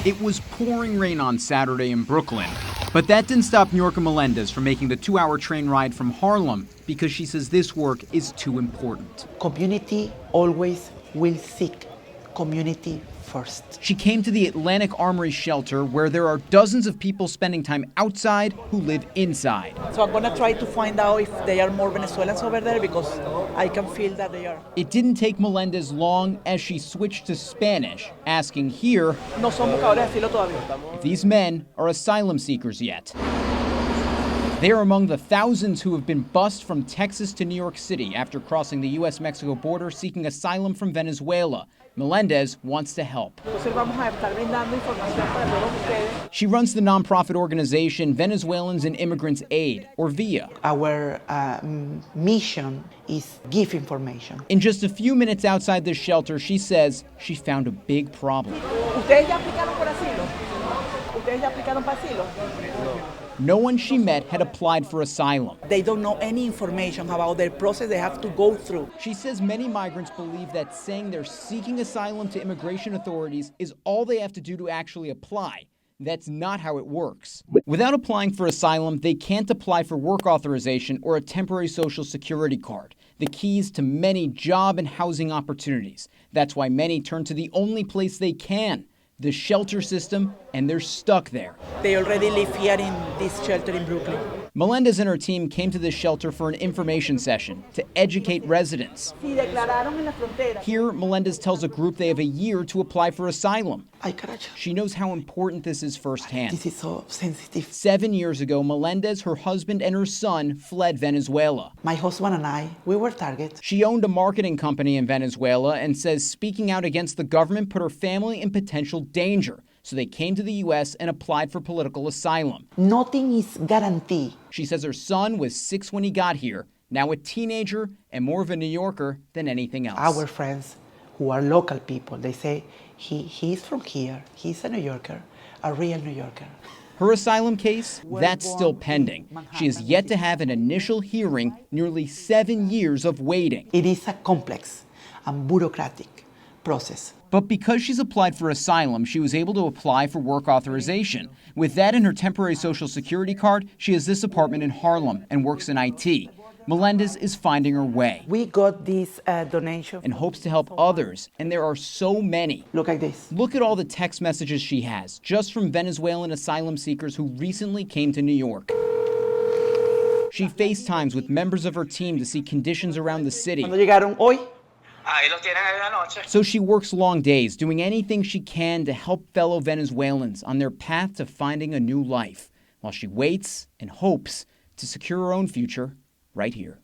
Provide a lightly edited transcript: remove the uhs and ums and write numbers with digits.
It was pouring rain on Saturday in Brooklyn, but that didn't stop Niurka Meléndez from making the 2-hour train ride from Harlem because she says this work is too important. Community always will seek community first. She came to the Atlantic Armory Shelter where there are dozens of people spending time outside who live inside. So I'm gonna try to find out if there are more Venezuelans over there because I can feel that they are. It didn't take Meléndez long as she switched to Spanish, asking here No son buscadores de asilo todavía. if these men are asylum seekers yet. They are among the thousands who have been bused from Texas to New York City after crossing the U.S.-Mexico border seeking asylum from Venezuela. Meléndez wants to help. She runs the nonprofit organization Venezuelans and Immigrants Aid, or VIA. Our mission is give information. In just a few minutes outside this shelter, she says she found a big problem. No one she met had applied for asylum. They don't know any information about their process they have to go through. She says many migrants believe that saying they're seeking asylum to immigration authorities is all they have to do to actually apply. That's not how it works. Without applying for asylum, they can't apply for work authorization or a temporary social security card, the keys to many job and housing opportunities. That's why many turn to the only place they can, the shelter system, and they're stuck there. They already live here in this shelter in Brooklyn. Meléndez and her team came to this shelter for an information session to educate residents. Here, Meléndez tells a group they have a year to apply for asylum. She knows how important this is firsthand. This is so sensitive. 7 years ago, Meléndez, her husband, and her son fled Venezuela. My husband and I, we were targets. She owned a marketing company in Venezuela and says speaking out against the government put her family in potential danger. So they came to the U.S. and applied for political asylum. Nothing is guaranteed. She says her son was 6 when he got here, now a teenager and more of a New Yorker than anything else. Our friends who are local people, they say, he's from here, he's a New Yorker, a real New Yorker. Her asylum case, that's still pending. She has yet to have an initial hearing, nearly 7 years of waiting. It is a complex and bureaucratic process. But because she's applied for asylum, she was able to apply for work authorization. With that and her temporary social security card, she has this apartment in Harlem and works in IT. Meléndez is finding her way. We got this donation. And hopes to help others, and there are so many. Look at this. Look at all the text messages she has, just from Venezuelan asylum seekers who recently came to New York. She FaceTimes with members of her team to see conditions around the city. Cuando llegaron hoy. So she works long days, doing anything she can to help fellow Venezuelans on their path to finding a new life, while she waits and hopes to secure her own future right here.